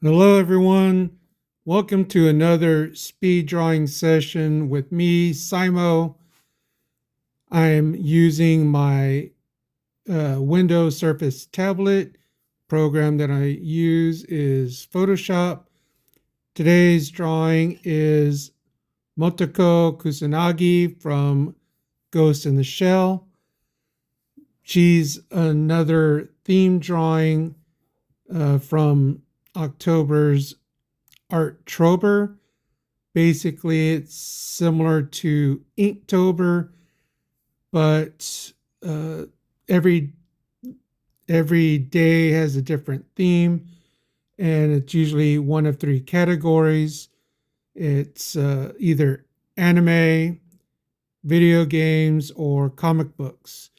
Hello, everyone. Welcome to another speed drawing session with me, Simo. I'm using my Windows Surface tablet. Program that I use is Photoshop. Today's drawing is Motoko Kusanagi from Ghost in the Shell. She's another theme drawing from October's Arttober. Basically, it's similar to Inktober, but every day has a different theme, and it's usually one of three categories. It's either anime, video games, or comic books.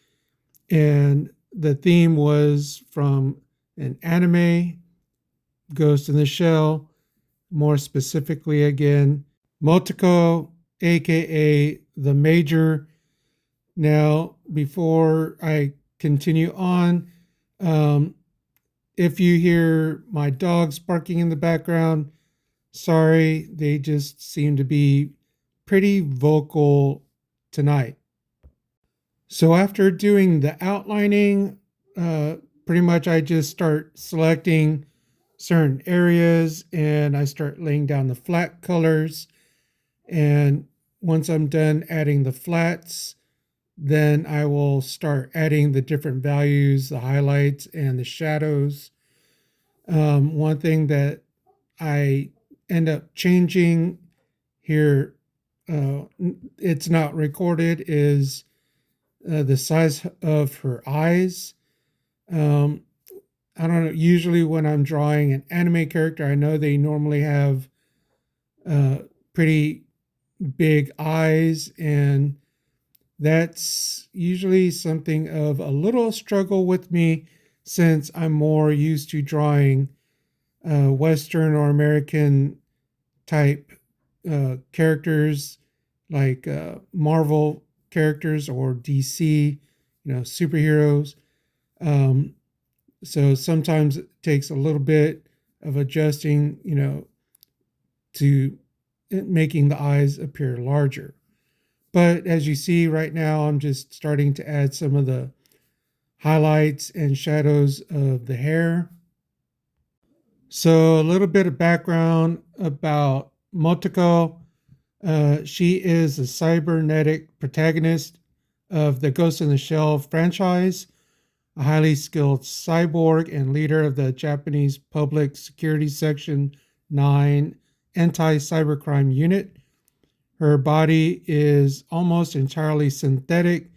And the theme was from an anime, Ghost in the Shell, more specifically again, Motoko, aka the Major. Now, before I continue on, if you hear my dogs barking in the background, sorry, they just seem to be pretty vocal tonight. So after doing the outlining, pretty much I just start selecting certain areas and I start laying down the flat colors. And once I'm done adding the flats, then I will start adding the different values, the highlights, and the shadows. One thing that I end up changing here, it's not recorded, is the size of her eyes. I don't know, usually when I'm drawing an anime character, I know they normally have pretty big eyes, and that's usually something of a little struggle with me since I'm more used to drawing Western or American type characters like Marvel characters or DC, superheroes. So sometimes it takes a little bit of adjusting, to making the eyes appear larger. But as you see right now, I'm just starting to add some of the highlights and shadows of the hair. So a little bit of background about Motoko. She is a cybernetic protagonist of the Ghost in the Shell franchise, a highly skilled cyborg and leader of the Japanese Public Security Section 9 anti-cybercrime unit. Her body is almost entirely synthetic,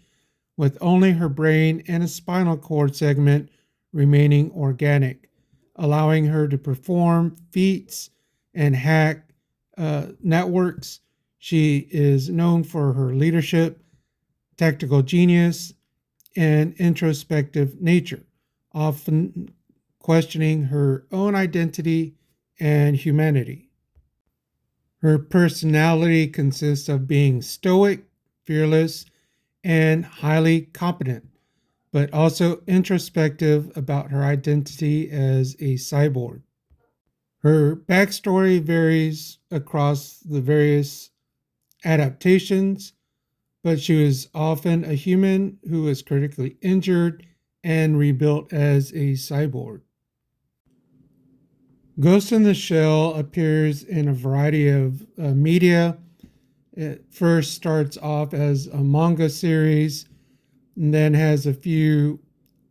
with only her brain and a spinal cord segment remaining organic, allowing her to perform feats and hack networks. She is known for her leadership, tactical genius, and introspective nature, often questioning her own identity and humanity. Her personality consists of being stoic, fearless, and highly competent, but also introspective about her identity as a cyborg. Her backstory varies across the various adaptations, but she was often a human who was critically injured and rebuilt as a cyborg. Ghost in the Shell appears in a variety of media. It first starts off as a manga series and then has a few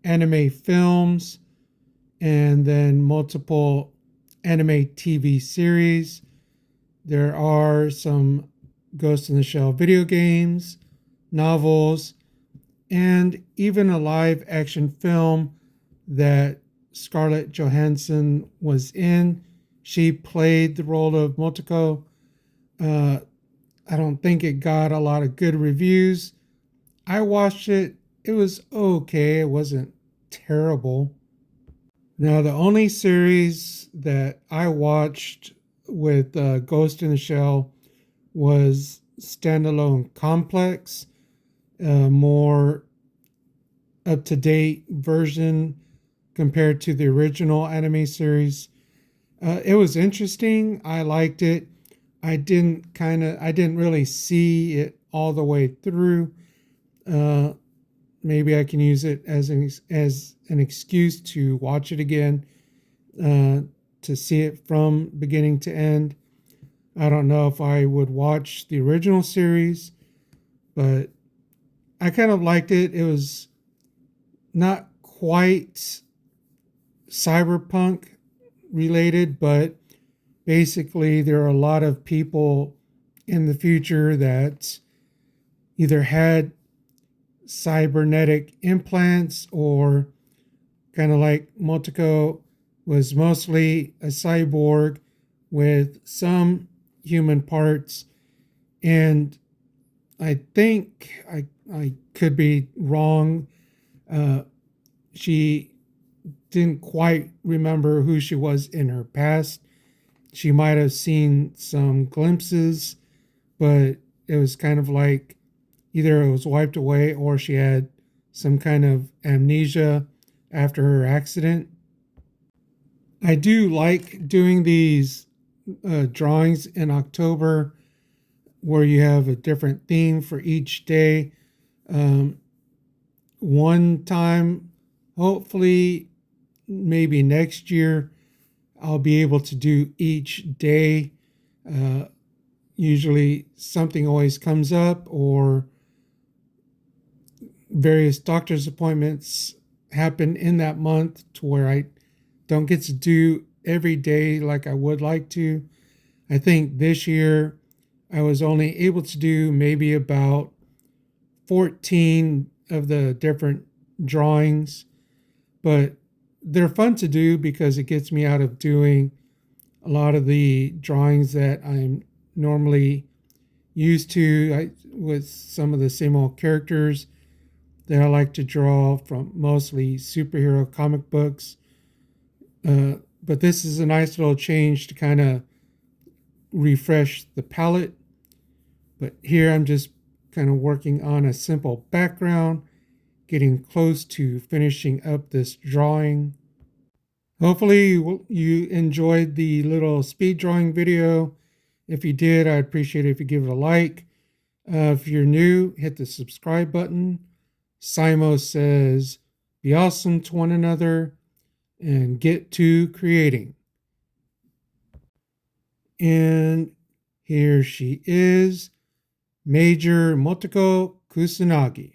anime films and then multiple anime TV series. There are some Ghost in the Shell video games, novels, and even a live action film that Scarlett Johansson was in. She played the role of Motoko. I don't think it got a lot of good reviews. I watched it. It was okay. It wasn't terrible. Now, the only series that I watched with Ghost in the Shell was Standalone Complex, a more up to date version compared to the original anime series. It was interesting. I liked it. I didn't really see it all the way through. Uh, Maybe I can use it as an excuse to watch it again, uh, to see it from beginning to end. I don't know if I would watch the original series, but I kind of liked it. It was not quite cyberpunk related, but basically there are a lot of people in the future that either had cybernetic implants or kind of like Motoko was mostly a cyborg with some human parts. And I could be wrong. Uh, she didn't quite remember who she was in her past. She might have seen some glimpses, but it was kind of like either it was wiped away or she had some kind of amnesia after her accident. I do like doing these drawings in October where you have a different theme for each day. Um, One time, hopefully, maybe next year, I'll be able to do each day. Uh, Usually, something always comes up, or various doctor's appointments happen in that month to where I don't get to do every day like I would like to. I think this year I was only able to do maybe about 14 of the different drawings, but they're fun to do because it gets me out of doing a lot of the drawings that I'm normally used to, with some of the same old characters that I like to draw from, mostly superhero comic books. But this is a nice little change to kind of refresh the palette. But here I'm just kind of working on a simple background, getting close to finishing up this drawing. Hopefully you enjoyed the little speed drawing video. If you did, I'd appreciate it if you give it a like. If you're new, hit the subscribe button. Simo says, be awesome to one another and get to creating. And here she is, Major Motoko Kusanagi.